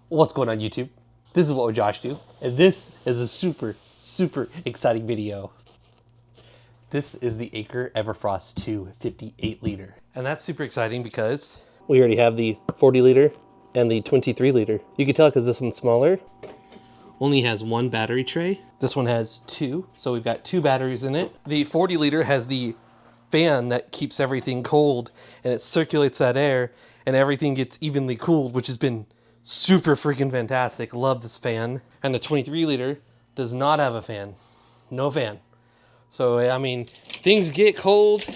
What's going on YouTube? This is What Would Josh Do? And this is a super exciting video. This is the Anker Everfrost 2 58 liter. And that's super exciting because we already have the 40 liter and the 23 liter. You can tell because this one's smaller. Only has one battery tray. This one has two, so we've got two batteries in it. The 40 liter has the fan that keeps everything cold and it circulates that air and everything gets evenly cooled, which has been super freaking fantastic. Love this fan. And the 23 liter does not have a fan. No fan. So, I mean, things get cold.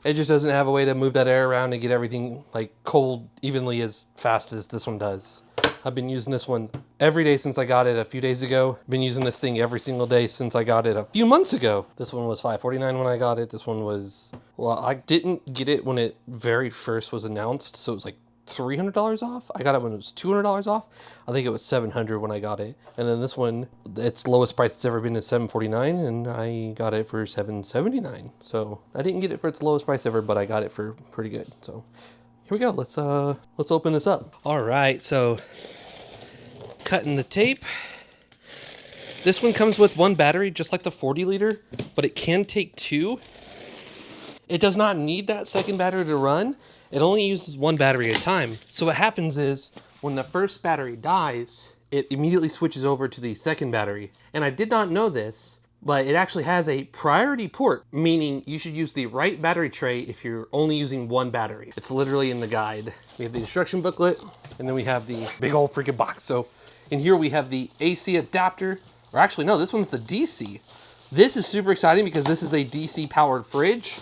It just doesn't have a way to move that air around and get everything like cold evenly as fast as this one does. I've been using this one every day since I got it a few days ago. Been using this thing every single day since I got it a few months ago. This one was $549 when I got it. This one was, well, I didn't get it when it very first was announced, so it was like $300 off. I got it when it was $200 off. I think it was $700 when I got it. And then this one, its lowest price it's ever been is $749, and I got it for $779. So I didn't get it for its lowest price ever, but I got it for pretty good. So here we go. Let's open this up. All right, so cutting the tape. This one comes with one battery, just like the 40 liter, but it can take two. It does not need that second battery to run. It only uses one battery at a time. So what happens is when the first battery dies, it immediately switches over to the second battery. And I did not know this, but it actually has a priority port, meaning you should use the right battery tray if you're only using one battery. It's literally in the guide. We have the instruction booklet, and then we have the big old freaking box. So in here we have the AC adapter, or actually no, this one's the DC. This is super exciting because this is a DC powered fridge,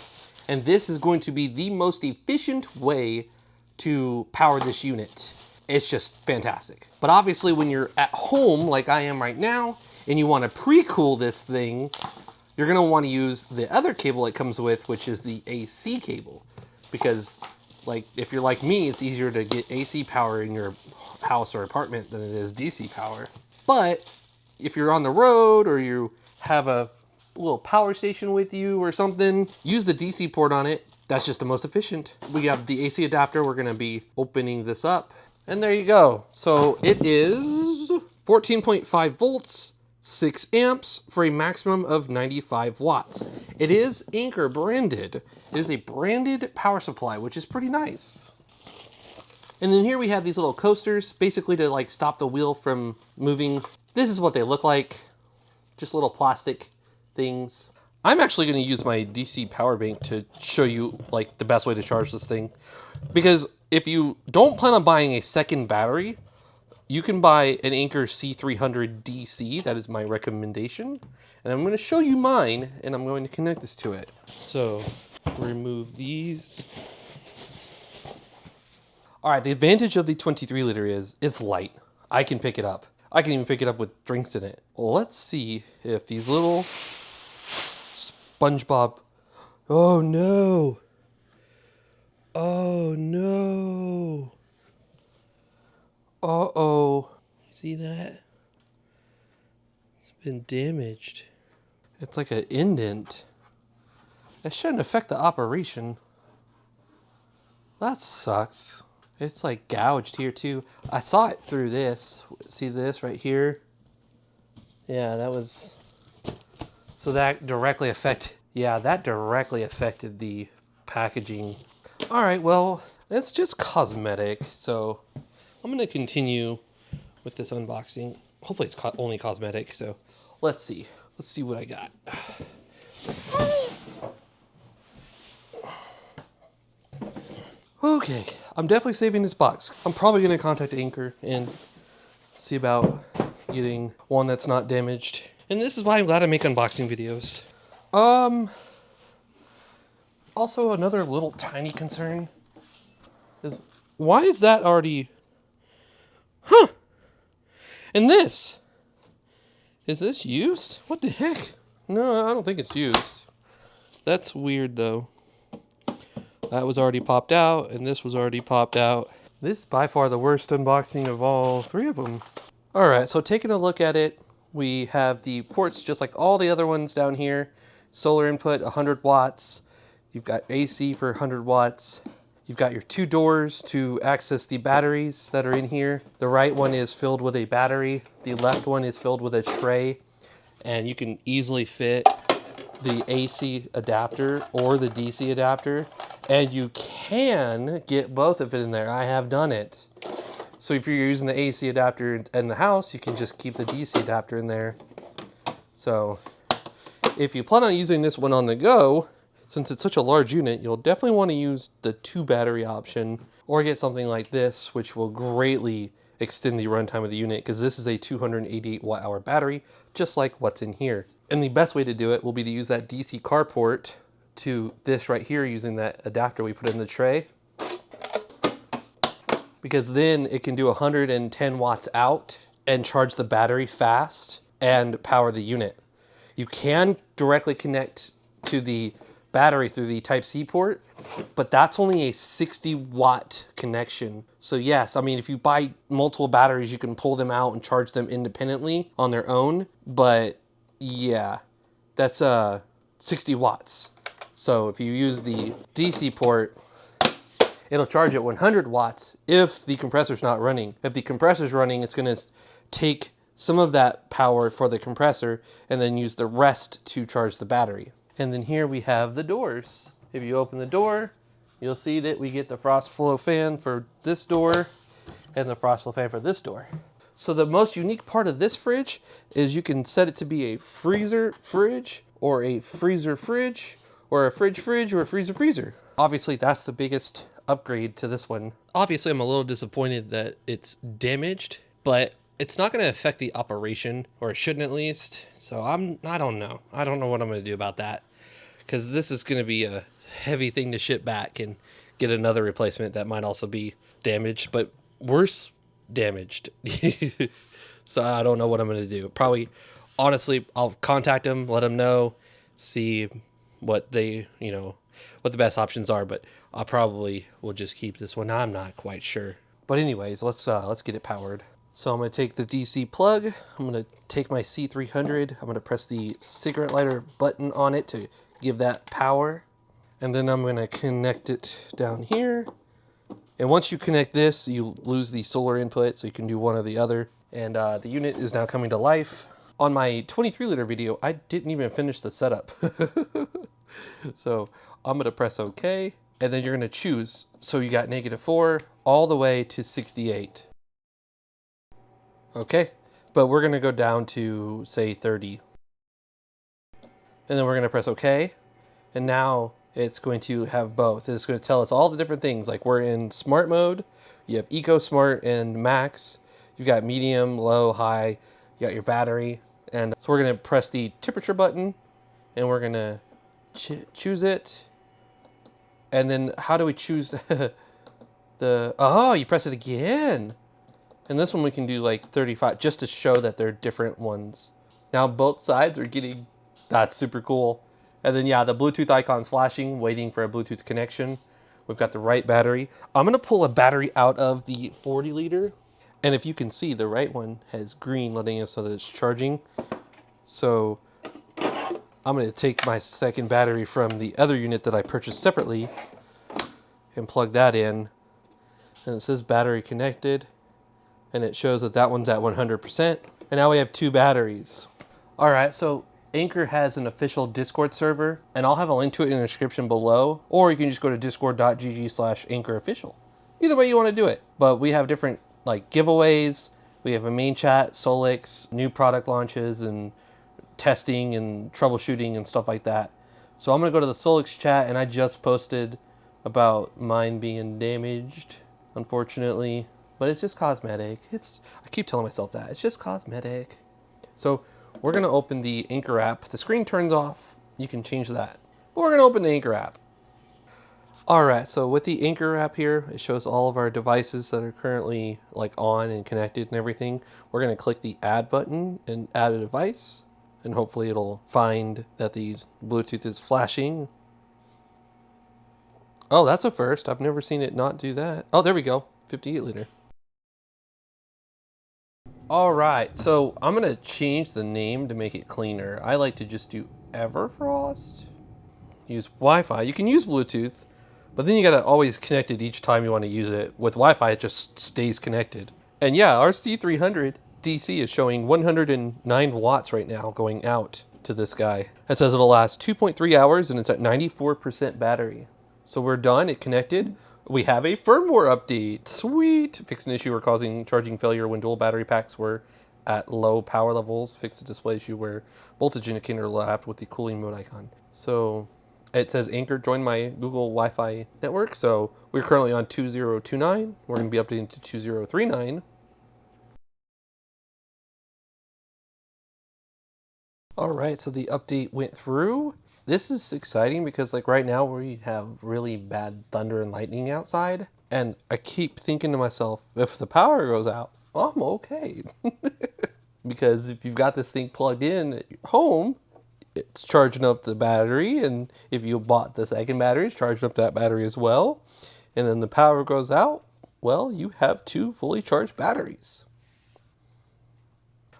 and this is going to be the most efficient way to power this unit. It's just fantastic. But obviously when you're at home, like I am right now, and you want to pre-cool this thing, you're going to want to use the other cable it comes with, which is the AC cable. Because like if you're like me, it's easier to get AC power in your house or apartment than it is DC power. But if you're on the road or you have a little power station with you or something, use the DC port on it. That's just the most efficient. We have the AC adapter. We're going to be opening this up. And there you go. So it is 14.5 volts, 6 amps for a maximum of 95 watts. It is Anker branded. It is a branded power supply, which is pretty nice. And then here we have these little coasters, basically to like stop the wheel from moving. This is what they look like. Just little plastic things. I'm actually going to use my DC power bank to show you like the best way to charge this thing. Because if you don't plan on buying a second battery, you can buy an Anker C300 DC. That is my recommendation. And I'm going to show you mine, and I'm going to connect this to it. So remove these. All right, the advantage of the 23 liter is it's light. I can pick it up. I can even pick it up with drinks in it. Let's see if these little SpongeBob... Oh no! Oh no! Uh-oh. You see that? It's been damaged. It's like an indent. That shouldn't affect the operation. That sucks. It's like gouged here too. I saw it through this. See this right here? Yeah, that was... So that directly affected... Yeah, that directly affected the packaging. All right, well, it's just cosmetic. So I'm going to continue with this unboxing. Hopefully it's only cosmetic. So let's see. Let's see what I got. Okay, I'm definitely saving this box. I'm probably going to contact Anker and see about getting one that's not damaged. And this is why I'm glad I make unboxing videos. Also, another little tiny concern is, why is that already... Huh! And this? Is this used? What the heck? No, I don't think it's used. That's weird, though. That was already popped out, and this was already popped out. This is by far the worst unboxing of all three of them. All right, so taking a look at it, we have the ports just like all the other ones down here. Solar input, 100 watts. You've got AC for 100 watts. You've got your two doors to access the batteries that are in here. The right one is filled with a battery. The left one is filled with a tray. And you can easily fit the AC adapter or the DC adapter. And you can get both of it in there. I have done it. So if you're using the AC adapter in the house, you can just keep the DC adapter in there. So if you plan on using this one on the go, since it's such a large unit, you'll definitely want to use the 2 battery option or get something like this, which will greatly extend the runtime of the unit because this is a 288 watt hour battery, just like what's in here. And the best way to do it will be to use that DC car port to this right here using that adapter we put in the tray. Because then it can do 110 watts out and charge the battery fast and power the unit. You can directly connect to the battery through the Type-C port, but that's only a 60 watt connection. So yes, I mean, if you buy multiple batteries, you can pull them out and charge them independently on their own. But yeah, that's 60 watts. So if you use the DC port, it'll charge at 100 watts if the compressor's not running. If the compressor's running, it's gonna take some of that power for the compressor and then use the rest to charge the battery. And then here we have the doors. If you open the door, you'll see that we get the frost flow fan for this door and the frost flow fan for this door. So the most unique part of this fridge is you can set it to be a freezer fridge or a freezer fridge or a fridge fridge or a freezer freezer. Obviously that's the biggest upgrade to this one. Obviously I'm a little disappointed that it's damaged, but it's not going to affect the operation, or it shouldn't at least. So I don't know. I don't know what I'm going to do about that, because this is going to be a heavy thing to ship back and get another replacement that might also be damaged, but worse, damaged. So I don't know what I'm going to do. Probably, honestly, I'll contact them, let them know, see what they, what the best options are, but I probably will just keep this one. I'm not quite sure. But anyways, let's get it powered. So I'm going to take the DC plug, I'm going to take my C300, I'm going to press the cigarette lighter button on it to give that power, and then I'm going to connect it down here. And once you connect this, you lose the solar input, so you can do one or the other. And the unit is now coming to life. On my 23 liter video, I didn't even finish the setup. So I'm going to press OK, and then you're going to choose. So you got -4 all the way to 68. Okay, but we're going to go down to, say, 30. And then we're going to press OK. And now it's going to have both. It's going to tell us all the different things. Like we're in smart mode. You have Eco Smart and Max. You've got medium, low, high. You got your battery. And so we're going to press the temperature button. And we're going to choose it. And then how do we choose oh, you press it again. And this one we can do like 35 just to show that they're different ones. Now both sides are getting, that's super cool. And then yeah, the Bluetooth icon's flashing, waiting for a Bluetooth connection. We've got the right battery. I'm gonna pull a battery out of the 40 liter. And if you can see, the right one has green, letting us know that it's charging. So I'm gonna take my second battery from the other unit that I purchased separately and plug that in. And it says battery connected. And it shows that that one's at 100%. And now we have 2 batteries. All right, so Anker has an official Discord server, and I'll have a link to it in the description below, or you can just go to discord.gg/AnkerOfficial. Either way you want to do it. But we have different like giveaways. We have a main chat, Solix, new product launches, and testing and troubleshooting and stuff like that. So I'm gonna go to the Solix chat, and I just posted about mine being damaged, unfortunately. But it's just cosmetic. I keep telling myself that. It's just cosmetic. So we're going to open the Anker app. The screen turns off. You can change that. But we're going to open the Anker app. All right, so with the Anker app here, it shows all of our devices that are currently like on and connected and everything. We're going to click the add button and add a device. And hopefully it'll find that the Bluetooth is flashing. Oh, that's a first. I've never seen it not do that. Oh, there we go. 58 liter. All right, so I'm gonna change the name to make it cleaner. I like to just do Everfrost. Use Wi-Fi. You can use Bluetooth, But then you gotta always connect it each time you want to use it. With Wi-Fi, it just stays connected. And yeah, our C300 DC is showing 109 watts right now going out to this guy. It says it'll last 2.3 hours and it's at 94% battery. So we're done, it connected. We have a firmware update. Sweet! Fixed an issue where causing charging failure when dual battery packs were at low power levels. Fixed a display issue where voltage indicator lapped with the cooling mode icon. So it says Anchor joined my Google Wi-Fi network. So we're currently on 2029. We're going to be updating to 2039. All right, so the update went through. This is exciting because like right now we have really bad thunder and lightning outside. And I keep thinking to myself, if the power goes out, I'm okay. Because if you've got this thing plugged in at home, it's charging up the battery. And if you bought the second battery, it's charging up that battery as well. And then the power goes out, well, you have 2 fully charged batteries.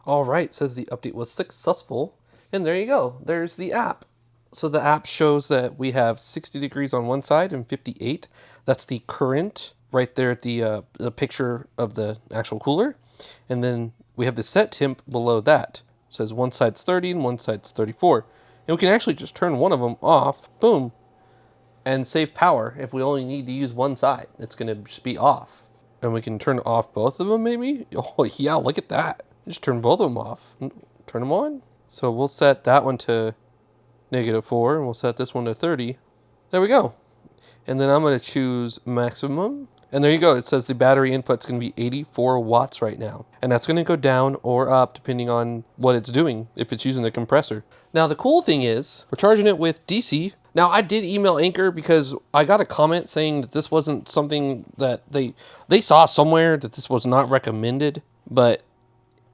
All right, says the update was successful. And there you go, there's the app. So the app shows that we have 60 degrees on one side and 58. That's the current right there at the picture of the actual cooler. And then we have the set temp below that. It says one side's 30 and one side's 34. And we can actually just turn one of them off, boom, and save power if we only need to use one side. It's gonna just be off. And we can turn off both of them maybe? Oh yeah, look at that. Just turn both of them off. Turn them on. So we'll set that one to -4 and we'll set this one to 30. There we go. And then I'm going to choose maximum. And there you go. It says the battery input's going to be 84 watts right now. And that's going to go down or up depending on what it's doing, if it's using the compressor. Now the cool thing is we're charging it with DC. Now I did email Anchor because I got a comment saying that this wasn't something that they saw somewhere, that this was not recommended, but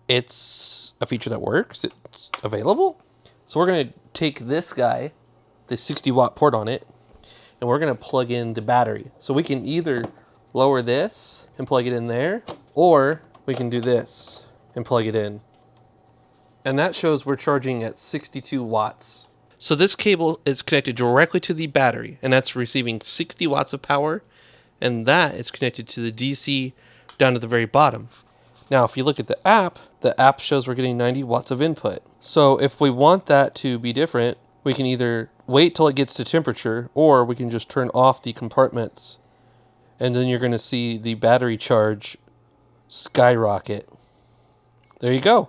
it's a feature that works. It's available. So we're going to take this guy, the 60 watt port on it, and we're going to plug in the battery. So we can either lower this and plug it in there, or we can do this and plug it in. And that shows we're charging at 62 watts. So this cable is connected directly to the battery, and that's receiving 60 watts of power, and that is connected to the DC down at the very bottom. Now, if you look at the app shows we're getting 90 watts of input. So if we want that to be different, we can either wait till it gets to temperature, or we can just turn off the compartments. And then you're going to see the battery charge skyrocket. There you go.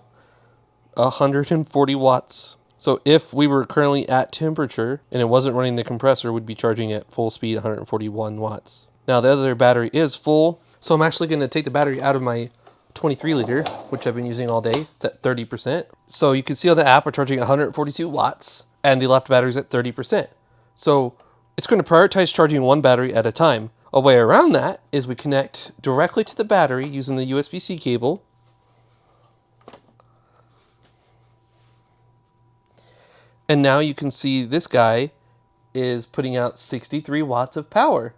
140 watts. So if we were currently at temperature and it wasn't running the compressor, we'd be charging at full speed 141 watts. Now the other battery is full. So I'm actually going to take the battery out of my 23 liter, which I've been using all day. It's at 30%. So you can see on the app, we're charging 142 watts and the left battery's at 30%. So it's going to prioritize charging one battery at a time. A way around that is we connect directly to the battery using the USB-C cable. And now you can see this guy is putting out 63 watts of power.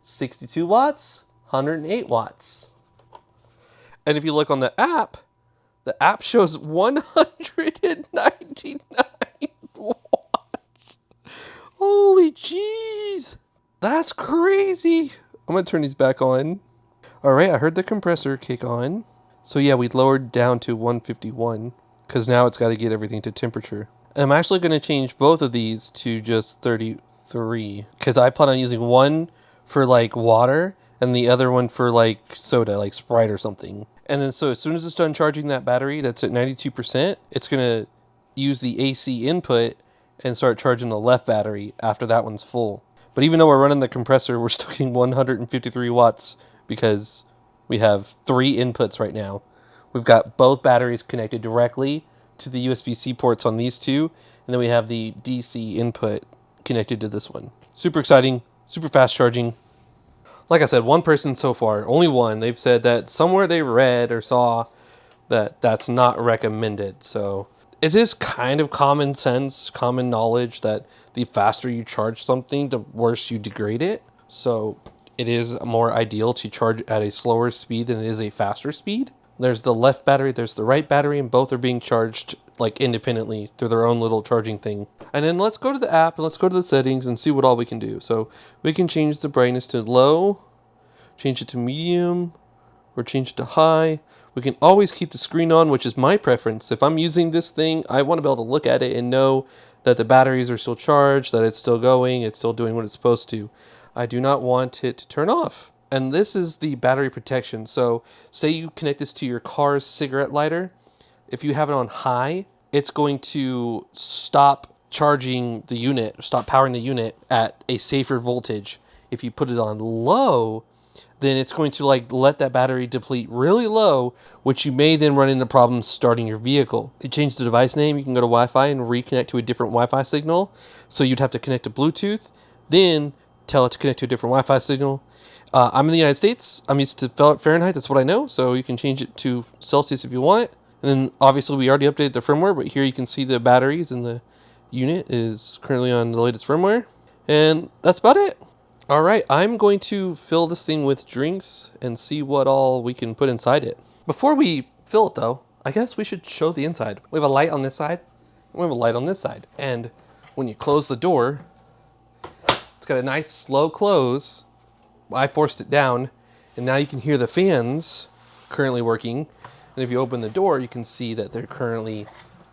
62 watts, 108 watts. And if you look on the app shows 199 watts. Holy jeez. That's crazy. I'm going to turn these back on. All right, I heard the compressor kick on. So yeah, we lowered down to 151 because now it's got to get everything to temperature. And I'm actually going to change both of these to just 33 because I plan on using one for like water and the other one for like soda, like Sprite or something. And then so as soon as it's done charging that battery that's at 92%, it's going to use the AC input and start charging the left battery after that one's full. But even though we're running the compressor, we're still getting 153 watts because we have 3 inputs right now. We've got both batteries connected directly to the USB-C ports on these two, and then we have the DC input connected to this one. Super exciting, super fast charging. Like I said, one person so far, only one, they've said that somewhere they read or saw that that's not recommended. So it is kind of common sense, common knowledge that the faster you charge something, the worse you degrade it. So it is more ideal to charge at a slower speed than it is a faster speed. There's the left battery, there's the right battery, and both are being charged like independently through their own little charging thing. And then let's go to the app and let's go to the settings and see what all we can do. So we can change the brightness to low, change it to medium, or change it to high. We can always keep the screen on, which is my preference. If I'm using this thing, I want to be able to look at it and know that the batteries are still charged, that it's still going, it's still doing what it's supposed to. I do not want it to turn off. And this is the battery protection. So say you connect this to your car's cigarette lighter. If you have it on high, it's going to stop charging the unit, stop powering the unit at a safer voltage. If you put it on low, then it's going to like let that battery deplete really low, which you may then run into problems starting your vehicle. You change the device name, you can go to Wi-Fi and reconnect to a different Wi-Fi signal. So you'd have to connect to Bluetooth, then tell it to connect to a different Wi-Fi signal. I'm in the United States. I'm used to Fahrenheit. That's what I know. So you can change it to Celsius if you want. And then obviously we already updated the firmware, but here you can see the batteries and the unit is currently on the latest firmware. And that's about it. All right, I'm going to fill this thing with drinks and see what all we can put inside it. Before we fill it though, I guess we should show the inside. We have a light on this side, and we have a light on this side. And when you close the door, it's got a nice slow close. I forced it down, and now you can hear the fans currently working. And if you open the door, you can see that they're currently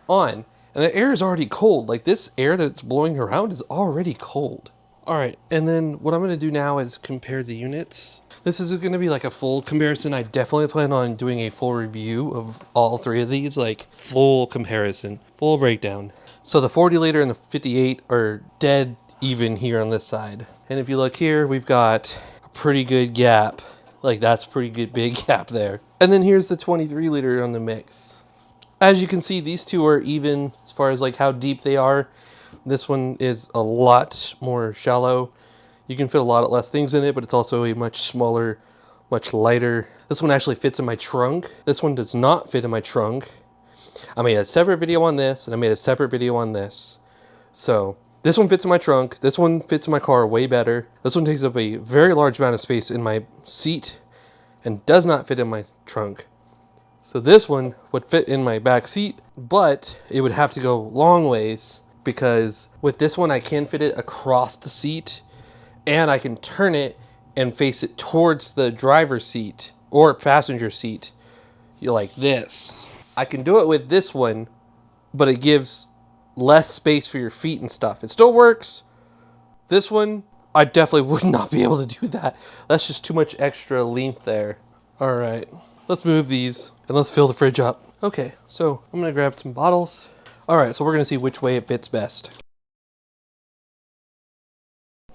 on. And the air is already cold. Like this air that's blowing around is already cold. All right, and then what I'm gonna do now is compare the units. This is gonna be like a full comparison. I definitely plan on doing a full review of all three of these, like full comparison, full breakdown. So the 40 liter and the 58 are dead even here on this side. And if you look here, we've got a pretty good gap. Like that's pretty good big gap there. And then here's the 23 liter on the mix. As you can see, these two are even as far as like how deep they are. This one is a lot more shallow. You can fit a lot less things in it, but it's also a much smaller, much lighter. This one actually fits in my trunk. This one does not fit in my trunk. I made a separate video on this, and I made a separate video on this. So this one fits in my trunk. This one fits in my car way better. This one takes up a very large amount of space in my seat and does not fit in my trunk. So this one would fit in my back seat, but it would have to go long ways, because with this one I can fit it across the seat, and I can turn it and face it towards the driver's seat or passenger seat. You're like this. I can do it with this one, but it gives less space for your feet and stuff. It still works. This one, I definitely would not be able to do that. That's just too much extra length there. All right, let's move these and let's fill the fridge up. Okay, so I'm gonna grab some bottles. All right, so we're gonna see which way it fits best.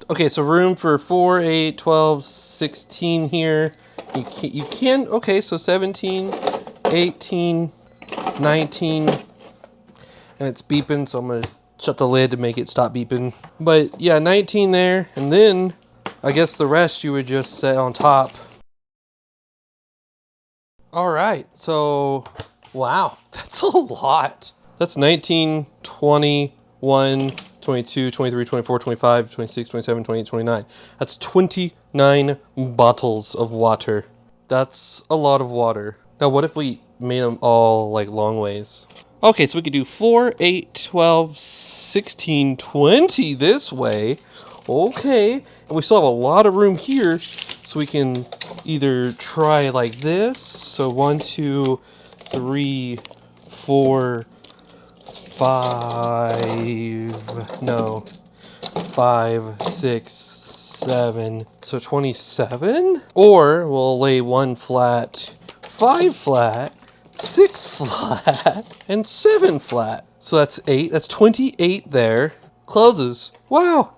Okay, so room for 4, 8, 12, 16 here. You can, okay, so 17, 18, 19, and it's beeping, so I'm gonna shut the lid to make it stop beeping. But yeah, 19 there, and then I guess the rest you would just set on top. All right, so wow, that's a lot. That's 19, 21, 22, 23, 24, 25, 26, 27, 28, 29. That's 29 bottles of water. That's a lot of water. Now, what if we made them all like long ways? Okay, so we could do 4, 8, 12, 16, 20 this way. Okay, and we still have a lot of room here, so we can either try like this. So 1, 2, 3, 4, 5, no, 5, 6, 7, so 27? Or we'll lay 1 flat, 5 flat, 6 flat, and 7 flat. So that's 8, that's 28 there. Closes. Wow,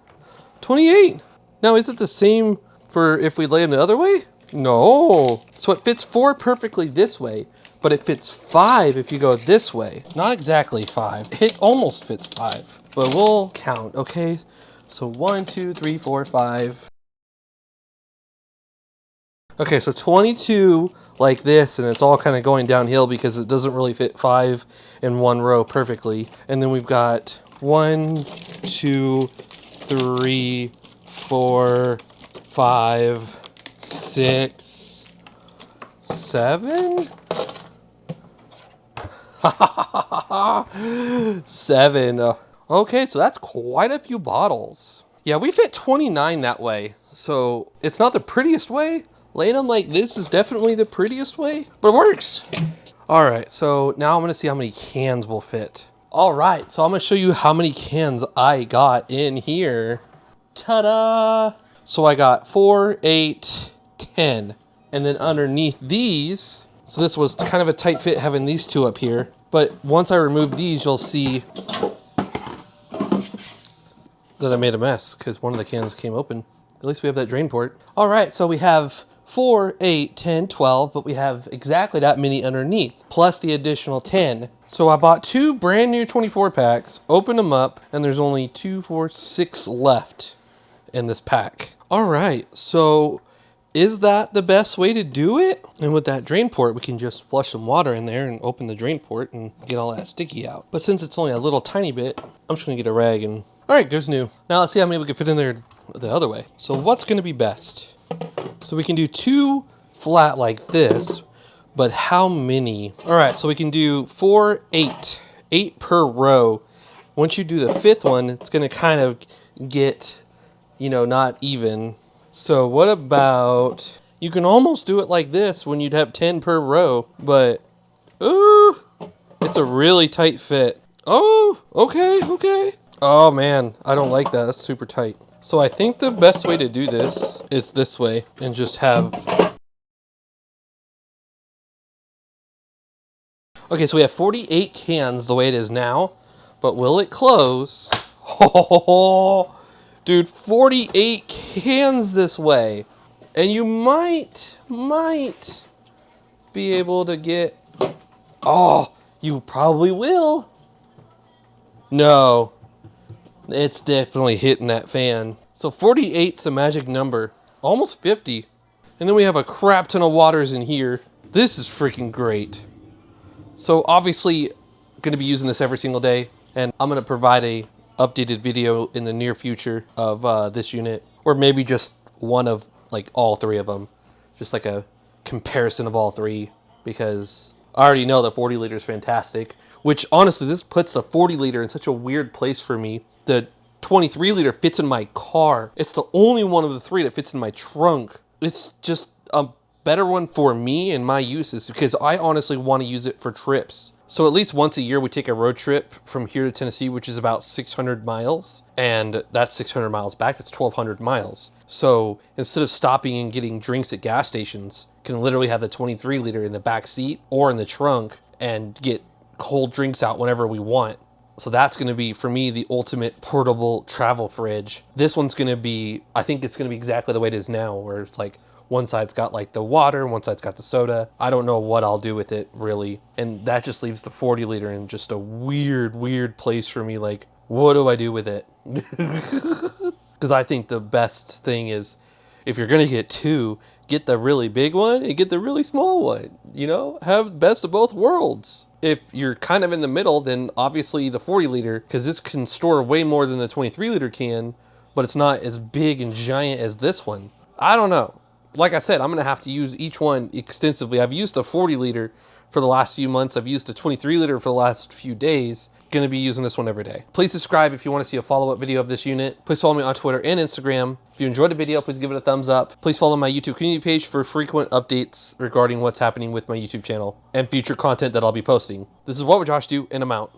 28. Now is it the same for if we lay them the other way? No. So it fits 4 perfectly this way, but it fits 5 if you go this way. Not exactly 5. It almost fits 5, but we'll count, okay? So 1, 2, 3, 4, 5. Okay, so 22 like this, and it's all kind of going downhill because it doesn't really fit 5 in one row perfectly. And then we've got 1, 2, 3, 4, 5, 6, 7. 7. Okay, so that's quite a few bottles. Yeah, we fit 29 that way. So it's not the prettiest way. Laying them like this is definitely the prettiest way, but it works. All right, so now I'm gonna see how many cans will fit. All right, so I'm gonna show you how many cans I got in here. Ta-da! So I got 4, 8, 10. And then underneath these, so this was kind of a tight fit having these two up here. But once I remove these, you'll see that I made a mess because one of the cans came open. At least we have that drain port. All right, so we have 4, 8, 10, 12, but we have exactly that many underneath, plus the additional 10. So I bought 2 brand new 24 packs, opened them up, and there's only 2, 4, 6 left in this pack. All right, so is that the best way to do it? And with that drain port, we can just flush some water in there and open the drain port and get all that sticky out. But since it's only a little tiny bit, I'm just gonna get a rag and, all right, there's new. Now let's see how many we can fit in there the other way. So what's gonna be best? So we can do 2 flat like this, but how many? All right, so we can do 4, 8, 8 per row. Once you do the 5th one, it's gonna kind of get, you know, not even. So what about, you can almost do it like this when you'd have 10 per row, but, ooh, it's a really tight fit. Oh, okay, okay. Oh man, I don't like that, that's super tight. So I think the best way to do this is this way and just have, okay, so we have 48 cans the way it is now, but will it close? Oh, dude, 48 cans this way. And you might be able to get, oh, you probably will. No, it's definitely hitting that fan. So 48's a magic number, almost 50. And then we have a crap ton of waters in here. This is freaking great. So obviously, I'm gonna be using this every single day, and I'm gonna provide a updated video in the near future of this unit, or maybe just one of like all 3 of them, just like a comparison of all 3, because I already know the 40 liter is fantastic, which honestly, this puts the 40 liter in such a weird place for me. The 23 liter fits in my car. It's the only one of the 3 that fits in my trunk. It's just a better one for me and my uses, because I honestly want to use it for trips. So at least once a year we take a road trip from here to Tennessee, which is about 600 miles. And that's 600 miles back, that's 1,200 miles. So instead of stopping and getting drinks at gas stations, can literally have the 23 liter in the back seat or in the trunk and get cold drinks out whenever we want. So that's gonna be, for me, the ultimate portable travel fridge. This one's gonna be, I think it's gonna be exactly the way it is now, where it's like, one side's got like the water, one side's got the soda. I don't know what I'll do with it, really. And that just leaves the 40 liter in just a weird, weird place for me. Like, what do I do with it? Because I think the best thing is, if you're gonna get 2, get the really big one and get the really small one. You know, have the best of both worlds. If you're kind of in the middle, then obviously the 40 liter, because this can store way more than the 23 liter can, but it's not as big and giant as this one. I don't know. Like I said, I'm going to have to use each one extensively. I've used a 40 liter for the last few months. I've used a 23 liter for the last few days. Going to be using this one every day. Please subscribe if you want to see a follow-up video of this unit. Please follow me on Twitter and Instagram. If you enjoyed the video, please give it a thumbs up. Please follow my YouTube community page for frequent updates regarding what's happening with my YouTube channel and future content that I'll be posting. This is What Would Josh Do, and I'm out.